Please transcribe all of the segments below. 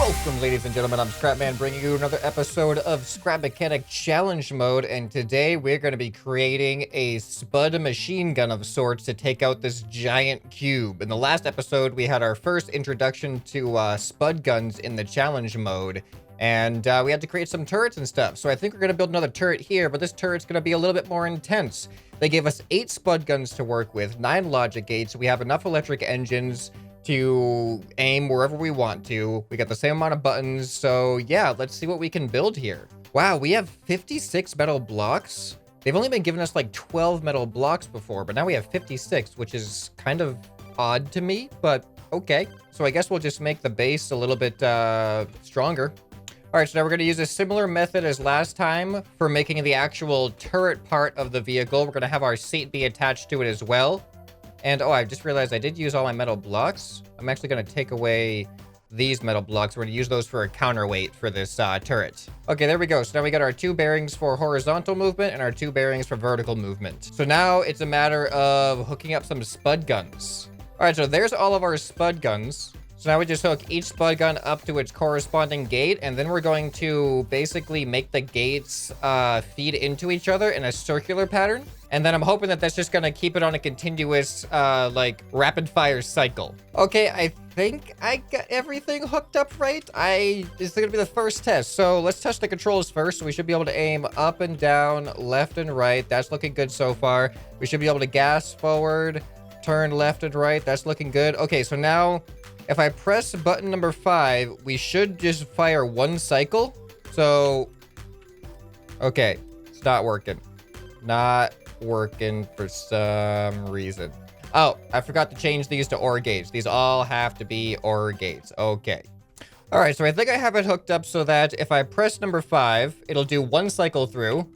Welcome, ladies and gentlemen. I'm ScrapMan, bringing you another episode of Scrap Mechanic Challenge Mode, and today we're going to be creating a spud machine gun of sorts to take out this giant cube. In the last episode, we had our first introduction to spud guns in the challenge mode, and we had to create some turrets and stuff. So I think we're going to build another turret here, but this turret's going to be a little bit more intense. They gave us 8 spud guns to work with, 9 logic gates. We have enough electric engines to aim wherever we want to. We got the same amount of buttons, so yeah, let's see what we can build here. Wow, we have 56 metal blocks. They've only been giving us like 12 metal blocks before, but now we have 56, which is kind of odd to me, but okay. So I guess we'll just make the base a little bit stronger. All right, so now we're going to use a similar method as last time for making the actual turret part of the vehicle. We're going to have our seat be attached to it as well. And, oh, I just realized I did use all my metal blocks. I'm actually going to take away these metal blocks. We're going to use those for a counterweight for this turret. Okay, there we go. So now we got our 2 bearings for horizontal movement and our 2 bearings for vertical movement. So now it's a matter of hooking up some spud guns. All right, so there's all of our spud guns. So now we just hook each spud gun up to its corresponding gate, and then we're going to basically make the gates feed into each other in a circular pattern. And then I'm hoping that that's just going to keep it on a continuous, like, rapid-fire cycle. Okay, I think I got everything hooked up right. This is going to be the first test. So let's test the controls first. So we should be able to aim up and down, left and right. That's looking good so far. We should be able to gas forward, turn left and right. That's looking good. Okay, so now if I press button number 5, we should just fire 1 cycle. So, okay, it's not working. Not working for some reason. Oh, I forgot to change these to OR gates. These all have to be OR gates. Okay. All right, so I think I have it hooked up so that if I press number 5, it'll do 1 cycle through.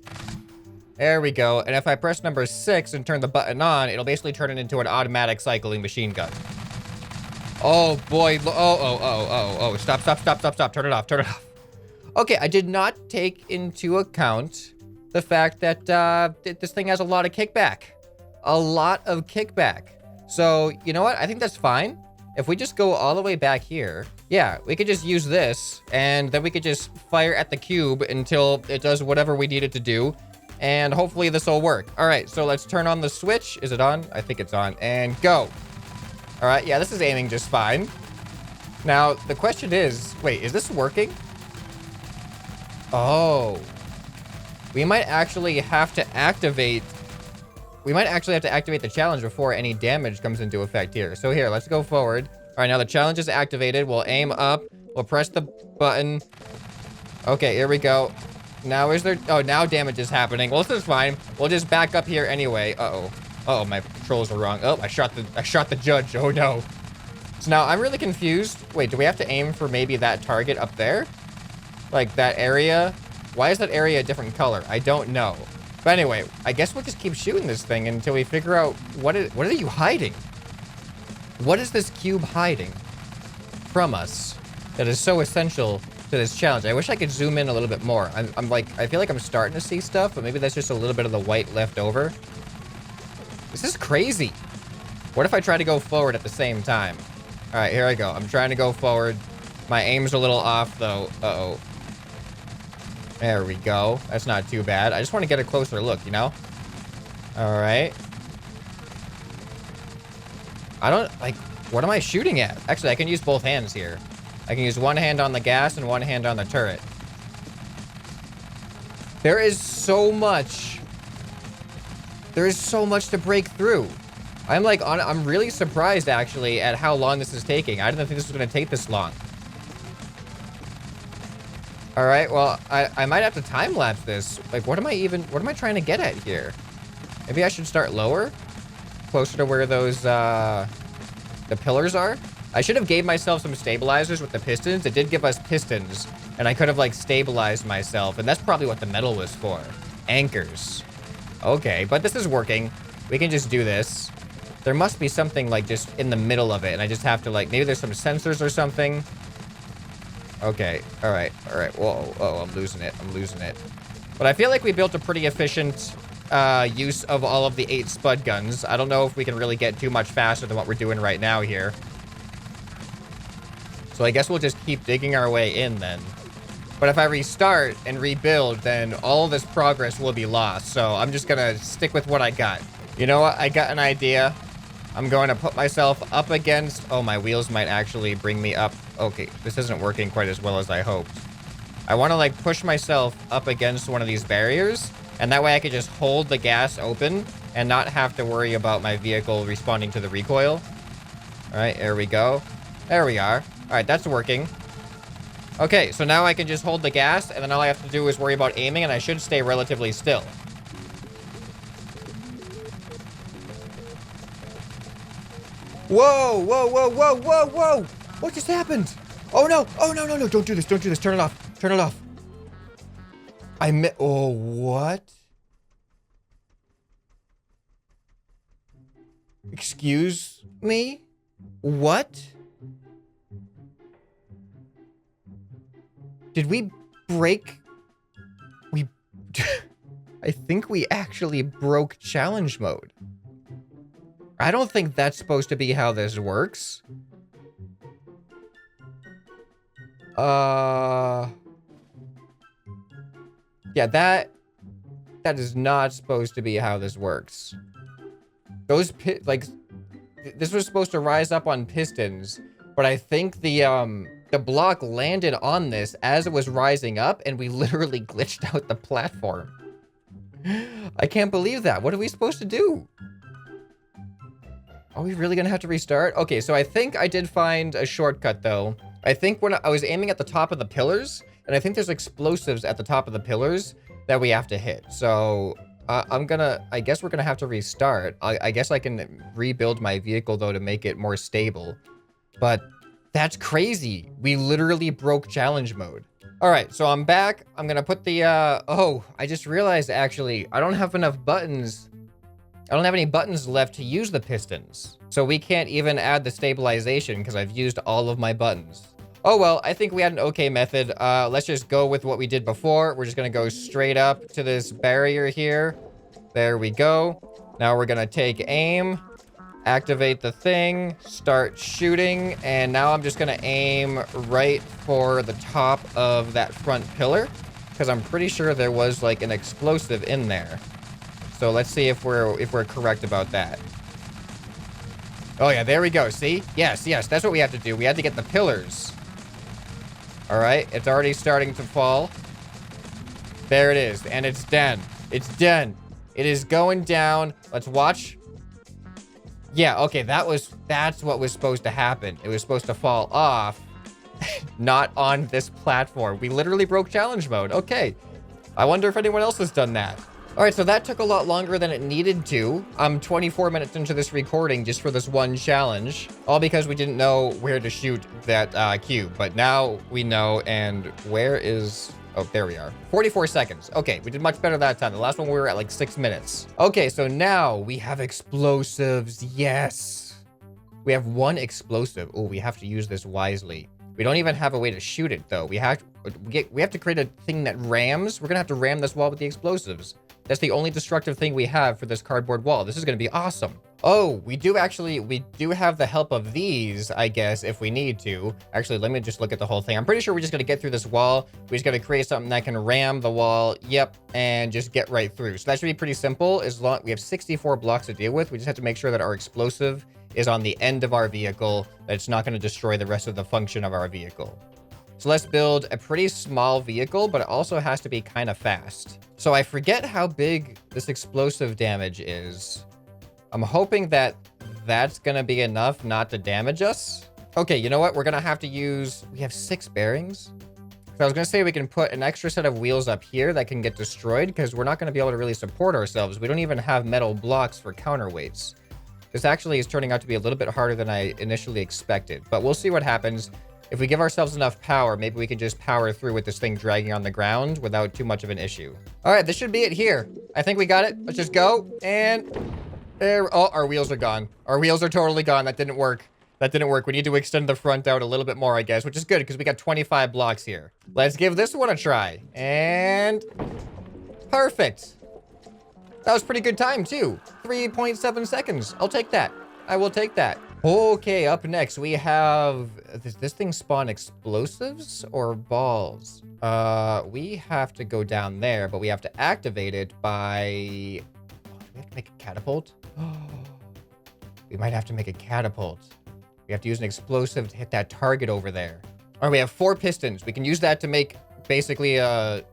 There we go. And if I press number 6 and turn the button on, it'll basically turn it into an automatic cycling machine gun. Oh boy. Oh. Stop. Turn it off. Okay, I did not take into account the fact that this thing has a lot of kickback. A lot of kickback. So, you know what? I think that's fine. If we just go all the way back here, yeah, we could just use this, and then we could just fire at the cube until it does whatever we need it to do, and hopefully this will work. All right, so let's turn on the switch. Is it on? I think it's on, and go. All right, yeah, this is aiming just fine. Now, the question is, wait, is this working? Oh. We might actually have to activate the challenge before any damage comes into effect here. So here, let's go forward. All right, now the challenge is activated. We'll aim up. We'll press the button. Okay, here we go. Now now damage is happening. Well, this is fine. We'll just back up here anyway. Uh-oh, my controls are wrong. Oh, I shot the judge. Oh no. So now I'm really confused. Wait, do we have to aim for maybe that target up there? Like that area? Why is that area a different color? I don't know. But anyway, I guess we'll just keep shooting this thing until we figure out what are you hiding? What is this cube hiding from us that is so essential to this challenge? I wish I could zoom in a little bit more. I'm like, I feel like I'm starting to see stuff, but maybe that's just a little bit of the white left over. This is crazy. What if I try to go forward at the same time? All right, here I go. I'm trying to go forward. My aim's a little off though. Uh-oh. There we go. That's not too bad. I just want to get a closer look, you know? All right. I don't, like, what am I shooting at? Actually, I can use both hands here. I can use one hand on the gas and one hand on the turret. There is so much to break through. I'm really surprised, actually, at how long this is taking. I didn't think this was going to take this long. All right, well, I might have to time-lapse this. Like, what am I trying to get at here? Maybe I should start lower? Closer to where those, the pillars are? I should have gave myself some stabilizers with the pistons. It did give us pistons, and I could have, like, stabilized myself, and that's probably what the metal was for. Anchors. Okay, but this is working. We can just do this. There must be something, like, just in the middle of it, and I just have to, like, maybe there's some sensors or something. Okay, all right. Whoa, I'm losing it. But I feel like we built a pretty efficient use of all of the 8 spud guns. I don't know if we can really get too much faster than what we're doing right now here. So So I guess we'll just keep digging our way in then. But if I restart and rebuild, then all this progress will be lost. So I'm just gonna stick with what I got. You know what? I got an idea. I'm going to put myself up against... Oh, my wheels might actually bring me up. Okay, this isn't working quite as well as I hoped. I want to, like, push myself up against one of these barriers. And that way I could just hold the gas open and not have to worry about my vehicle responding to the recoil. All right, there we go. There we are. All right, that's working. Okay, so now I can just hold the gas, and then all I have to do is worry about aiming, and I should stay relatively still. Whoa, whoa, whoa, whoa, whoa, whoa! What just happened? Oh, no! Oh, no, no, no! Don't do this, don't do this. Turn it off. Turn it off. Oh, what? Excuse me? What? Did we break? I think we actually broke challenge mode. I don't think that's supposed to be how this works. Yeah, that is not supposed to be how this works. Those this was supposed to rise up on pistons, but I think the block landed on this as it was rising up, and we literally glitched out the platform. I can't believe that. What are we supposed to do? Are we really gonna have to restart? Okay, so I think I did find a shortcut, though. I think when I was aiming at the top of the pillars, and I think there's explosives at the top of the pillars that we have to hit. So I guess we're gonna have to restart. I guess I can rebuild my vehicle, though, to make it more stable. But that's crazy. We literally broke challenge mode. All right, so I'm back. I'm gonna put the, oh, I just realized, actually, I don't have enough buttons. I don't have any buttons left to use the pistons. So we can't even add the stabilization because I've used all of my buttons. Oh, well, I think we had an okay method. Let's just go with what we did before. We're just gonna go straight up to this barrier here. There we go. Now we're gonna take aim, activate the thing, start shooting, and now I'm just gonna aim right for the top of that front pillar because I'm pretty sure there was like an explosive in there. So let's see if we're correct about that. Oh yeah, there we go. See? Yes, yes, that's what we have to do. We had to get the pillars. All right, it's already starting to fall. There it is, and it's done. It's done. It is going down. Let's watch. Yeah, okay, that's what was supposed to happen. It was supposed to fall off, not on this platform. We literally broke challenge mode. Okay. I wonder if anyone else has done that. All right, so that took a lot longer than it needed to. I'm 24 minutes into this recording just for this one challenge, all because we didn't know where to shoot that cube. But now we know, and where is... Oh, there we are. 44 seconds. Okay, we did much better that time. The last one we were at like 6 minutes. Okay, so now we have explosives. Yes. We have one explosive. Oh, we have to use this wisely. We don't even have a way to shoot it, though. We have to create a thing that rams. We're gonna have to ram this wall with the explosives. That's the only destructive thing we have for this cardboard wall. This is gonna be awesome. Oh, we do have the help of these, I guess, if we need to. Actually, let me just look at the whole thing. I'm pretty sure we're just gonna get through this wall. We just gotta create something that can ram the wall. Yep, and just get right through. So that should be pretty simple. As long we have 64 blocks to deal with. We just have to make sure that our explosive is on the end of our vehicle, that it's not gonna destroy the rest of the function of our vehicle. So let's build a pretty small vehicle, but it also has to be kind of fast. So I forget how big this explosive damage is. I'm hoping that that's gonna be enough not to damage us. Okay, you know what? We're gonna have to use... We have 6 bearings. So I was gonna say we can put an extra set of wheels up here that can get destroyed because we're not gonna be able to really support ourselves. We don't even have metal blocks for counterweights. This actually is turning out to be a little bit harder than I initially expected, but we'll see what happens. If we give ourselves enough power, maybe we can just power through with this thing dragging on the ground without too much of an issue. All right, this should be it here. I think we got it. Let's just go. And there. Oh, our wheels are gone. Our wheels are totally gone. That didn't work. That didn't work. We need to extend the front out a little bit more, I guess, which is good because we got 25 blocks here. Let's give this one a try. And perfect. That was pretty good time, too. 3.7 seconds. I'll take that. I will take that. Okay, up next we have, does this thing spawn explosives or balls? We have to go down there, but we have to activate it by, we have to make a catapult? We might have to make a catapult. We have to use an explosive to hit that target over there. All right, we have 4 pistons. We can use that to make basically a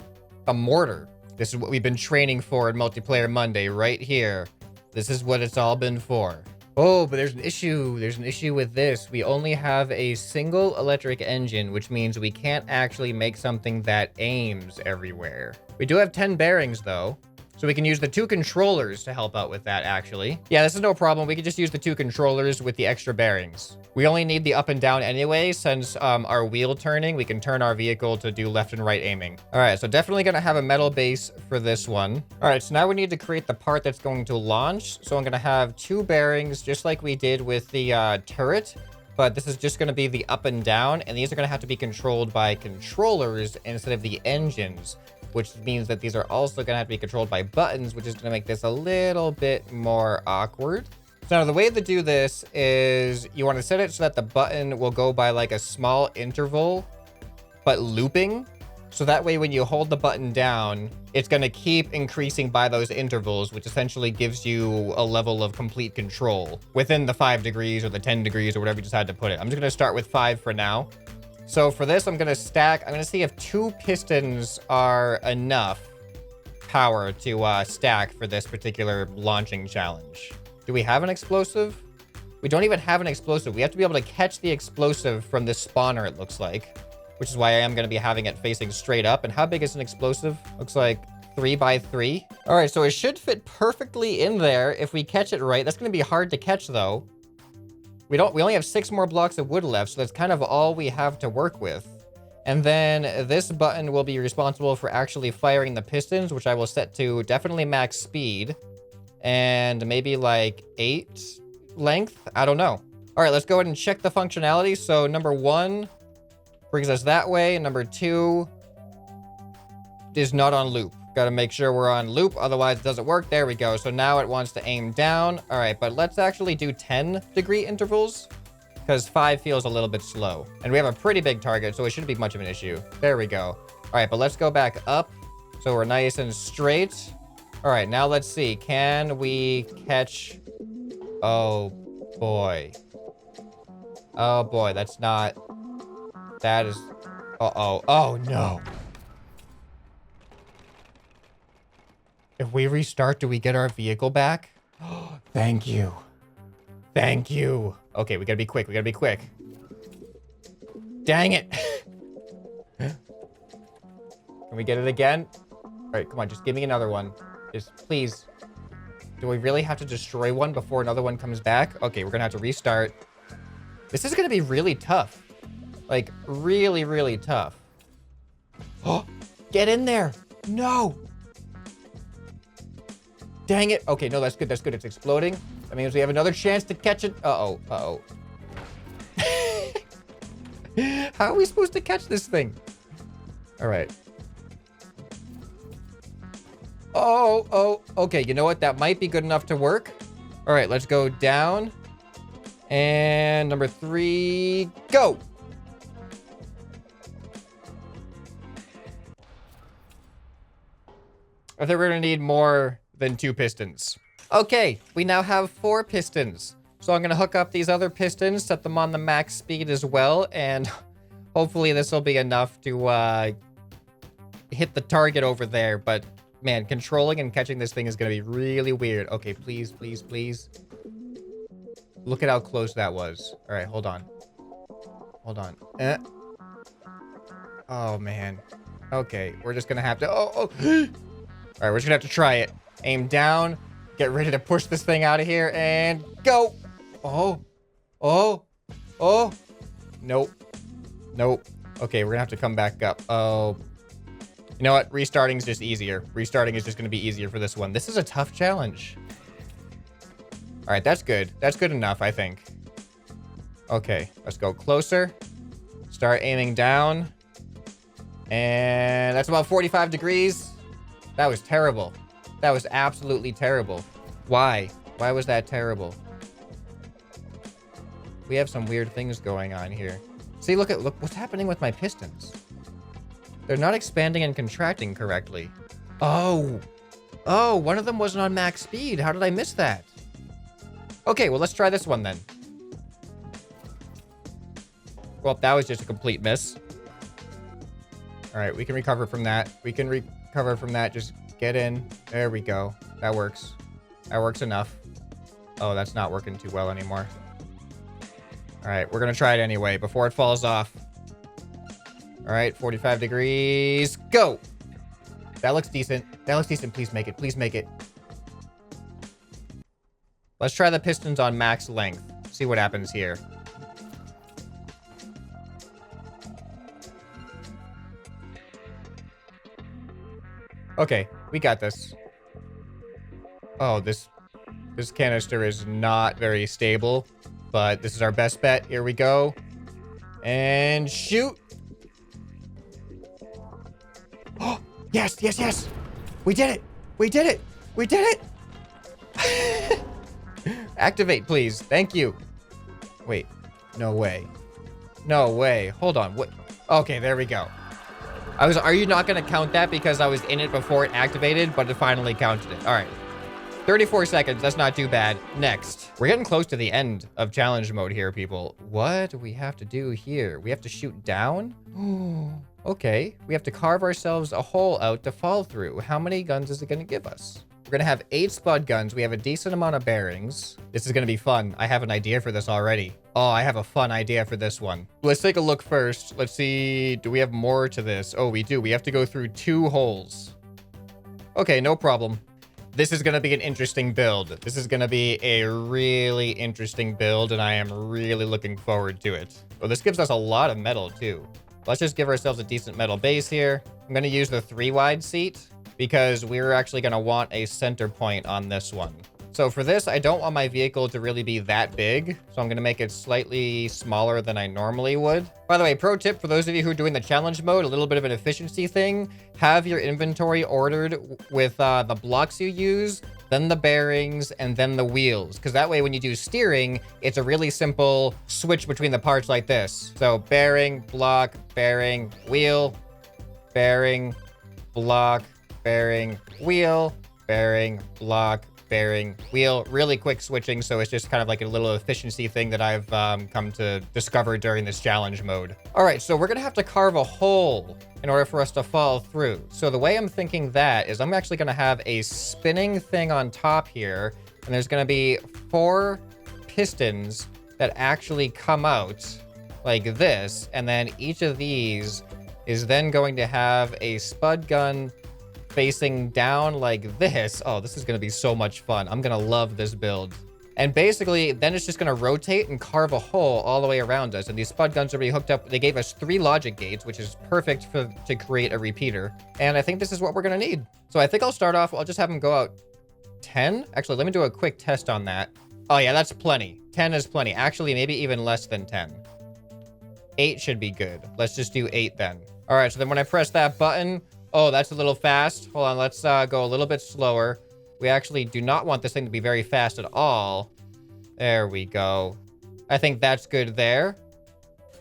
mortar. This is what we've been training for in Multiplayer Monday right here. This is what it's all been for. Oh, but there's an issue. There's an issue with this. We only have a single electric engine, which means we can't actually make something that aims everywhere. We do have 10 bearings, though. So we can use the 2 controllers to help out with that, actually. Yeah, this is no problem. We can just use the 2 controllers with the extra bearings. We only need the up and down anyway, since our wheel turning, we can turn our vehicle to do left and right aiming. All right, so definitely gonna have a metal base for this one. All right, so now we need to create the part that's going to launch. So I'm gonna have 2 bearings, just like we did with the turret. But this is just going to be the up and down, and these are going to have to be controlled by controllers instead of the engines, which means that these are also going to have to be controlled by buttons, which is going to make this a little bit more awkward. So now the way to do this is you want to set it so that the button will go by like a small interval, but looping. So that way, when you hold the button down, it's going to keep increasing by those intervals, which essentially gives you a level of complete control within the 5 degrees or the 10 degrees or whatever you decide to put it. I'm just going to start with 5 for now. So for this, I'm going to stack. I'm going to see if 2 pistons are enough power to stack for this particular launching challenge. Do we have an explosive? We don't even have an explosive. We have to be able to catch the explosive from this spawner, it looks like. Which is why I am going to be having it facing straight up. And how big is an explosive? Looks like 3 by 3. All right, so it should fit perfectly in there if we catch it right. That's going to be hard to catch, though. We only have 6 more blocks of wood left, so that's kind of all we have to work with. And then this button will be responsible for actually firing the pistons, which I will set to definitely max speed. And maybe like 8 length? I don't know. All right, let's go ahead and check the functionality. So number 1... brings us that way. Number 2 is not on loop. Got to make sure we're on loop, otherwise it doesn't work. There we go. So now it wants to aim down. All right, but let's actually do 10-degree intervals because 5 feels a little bit slow. And we have a pretty big target, so it shouldn't be much of an issue. There we go. All right, but let's go back up so we're nice and straight. All right, now let's see. Can we catch... Oh, boy. Oh, boy, that's not... That is... Uh-oh. Oh, no. If we restart, do we get our vehicle back? Thank you. Thank you. Okay, we gotta be quick. We gotta be quick. Dang it. Can we get it again? All right, come on. Just give me another one. Just please. Do we really have to destroy one before another one comes back? Okay, we're gonna have to restart. This is gonna be really tough. Like, really, really tough. Oh, get in there. No. Dang it. Okay, no, that's good. That's good. It's exploding. That means we have another chance to catch it. Uh-oh. Uh-oh. How are we supposed to catch this thing? All right. Oh. Okay, you know what? That might be good enough to work. All right, let's go down. And number 3, go. I think we're gonna need more than 2 pistons. Okay, we now have 4 pistons. So I'm gonna hook up these other pistons, set them on the max speed as well, and hopefully this will be enough to hit the target over there. But man, controlling and catching this thing is gonna be really weird. Okay, please, please, please. Look at how close that was. All right, hold on. Hold on. Oh man. Okay, we're just gonna have to, All right, we're just gonna have to try it. Aim down, get ready to push this thing out of here, and go. Oh. Nope. Okay, we're gonna have to come back up. Oh. You know what? Restarting is just easier. Restarting is just gonna be easier for this one. This is a tough challenge. All right, that's good. That's good enough, I think. Okay, let's go closer. Start aiming down. And that's about 45 degrees. That was terrible. That was absolutely terrible. Why? Why was that terrible? we have some weird things going on here. See, look what's happening with my pistons. They're not expanding and contracting correctly. Oh, one of them wasn't on max speed. How did I miss that? Okay, well, let's try this one then. Well, that was just a complete miss. All right, we can recover from that. We can recover from that. Just get in. There we go. That works. That works enough. Oh, that's not working too well anymore. All right, we're going to try it anyway before it falls off. All right, 45 degrees. Go. That looks decent. That looks decent. Please make it. Please make it. Let's try the pistons on max length. See what happens here. Okay, we got this. Oh, this canister is not very stable, but this is our best bet. Here we go. And shoot. Oh, yes, yes, yes. We did it. We did it. We did it. Activate, please. Thank you. Wait, no way. No way. Hold on. What? Okay, there we go. Are you not going to count that because I was in it before it activated, but it finally counted it? All right. 34 seconds. That's not too bad. Next. We're getting close to the end of challenge mode here, people. What do we have to do here? We have to shoot down? Okay. We have to carve ourselves a hole out to fall through. How many guns is it going to give us? We're going to have 8 spud guns. We have a decent amount of bearings. This is going to be fun. I have an idea for this already. Oh, I have a fun idea for this one. Let's take a look first. Let's see. Do we have more to this? Oh, we do. We have to go through 2 holes. Okay, no problem. This is going to be an interesting build. This is going to be a really interesting build, and I am really looking forward to it. Well, this gives us a lot of metal, too. Let's just give ourselves a decent metal base here. I'm going to use the 3-wide seat because we're actually going to want a center point on this one. So for this, I don't want my vehicle to really be that big. So I'm going to make it slightly smaller than I normally would. By the way, pro tip for those of you who are doing the challenge mode, a little bit of an efficiency thing. Have your inventory ordered with the blocks you use, then the bearings, and then the wheels. Because that way when you do steering, it's a really simple switch between the parts like this. So bearing, block, bearing, wheel, bearing, block, bearing, wheel, bearing, block, bearing, wheel. Really quick switching, so it's just kind of like a little efficiency thing that I've come to discover during this challenge mode. All right, so we're gonna have to carve a hole in order for us to fall through. So the way I'm thinking that is I'm actually gonna have a spinning thing on top here, and there's gonna be 4 pistons that actually come out like this, and then each of these is then going to have a spud gun facing down like this. Oh, this is going to be so much fun. I'm going to love this build. And basically, then it's just going to rotate and carve a hole all the way around us. And these spud guns are already hooked up. They gave us 3 logic gates, which is perfect to create a repeater. And I think this is what we're going to need. So I think I'll start off. I'll just have them go out 10. Actually, let me do a quick test on that. Oh, yeah, that's plenty. 10 is plenty. Actually, maybe even less than 10. 8 should be good. Let's just do 8 then. All right, so then when I press that button... Oh, that's a little fast. Hold on, let's go a little bit slower. We actually do not want this thing to be very fast at all. There we go. I think that's good there.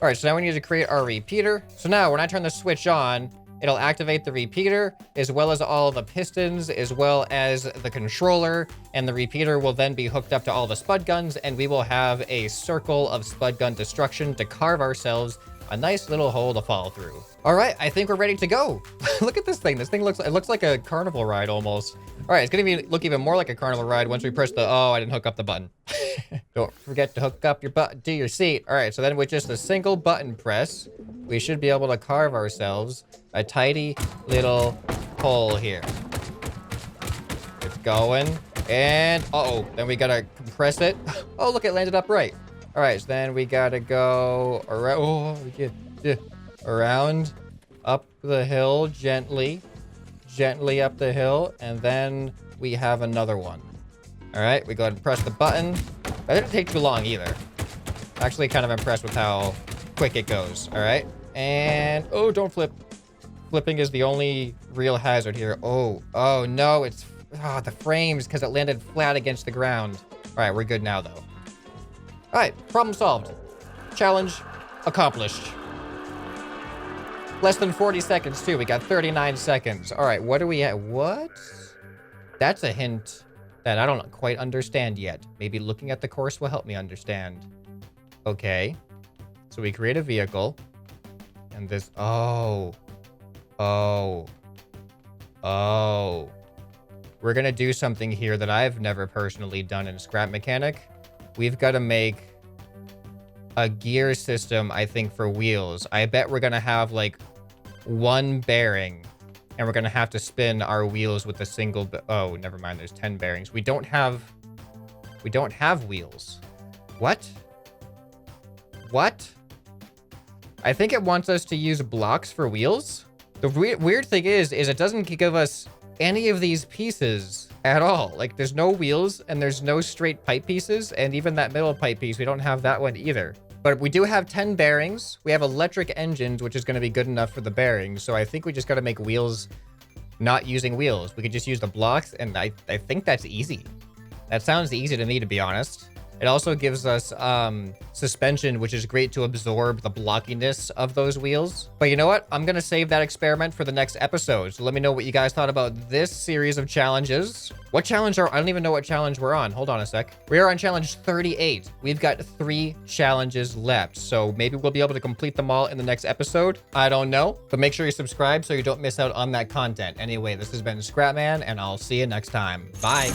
All right, so now we need to create our repeater. So now when I turn the switch on, it'll activate the repeater, as well as all the pistons, as well as the controller, and the repeater will then be hooked up to all the spud guns, and we will have a circle of spud gun destruction to carve ourselves a nice little hole to fall through. All right, I think we're ready to go. Look at this thing. This thing looks like a carnival ride almost. All right, it's gonna look even more like a carnival ride once we press the, oh, I didn't hook up the button. Don't forget to hook up your button to your seat. All right, so then with just a single button press, we should be able to carve ourselves a tidy little hole here. It's going, and uh-oh, then we gotta compress it. Oh, look, it landed upright. All right, so then we gotta go around, around, up the hill, gently up the hill, and then we have another one. All right, we go ahead and press the button. That didn't take too long either. Actually kind of impressed with how quick it goes, all right? And, oh, don't flip. Flipping is the only real hazard here. Oh no, it's, the frames, because it landed flat against the ground. All right, we're good now, though. All right, problem solved. Challenge accomplished. Less than 40 seconds, too. We got 39 seconds. All right, what do we have? What? That's a hint that I don't quite understand yet. Maybe looking at the course will help me understand. Okay. So we create a vehicle. And this... Oh. We're going to do something here that I've never personally done in Scrap Mechanic. We've got to make a gear system, I think, for wheels. I bet we're going to have, like, one bearing. And we're going to have to spin our wheels with a single... Oh, never mind. There's 10 bearings. We don't have wheels. What? What? I think it wants us to use blocks for wheels. The weird thing is it doesn't give us any of these pieces at all. Like, there's no wheels and there's no straight pipe pieces. And even that middle pipe piece, we don't have that one either. But we do have 10 bearings. We have electric engines, which is going to be good enough for the bearings. So I think we just got to make wheels not using wheels. We could just use the blocks, and I think that's easy. That sounds easy to me, to be honest. It also gives us suspension, which is great to absorb the blockiness of those wheels. But you know what? I'm going to save that experiment for the next episode. So let me know what you guys thought about this series of challenges. What challenge I don't even know what challenge we're on. Hold on a sec. We are on challenge 38. We've got 3 challenges left. So maybe we'll be able to complete them all in the next episode. I don't know. But make sure you subscribe so you don't miss out on that content. Anyway, this has been ScrapMan, and I'll see you next time. Bye.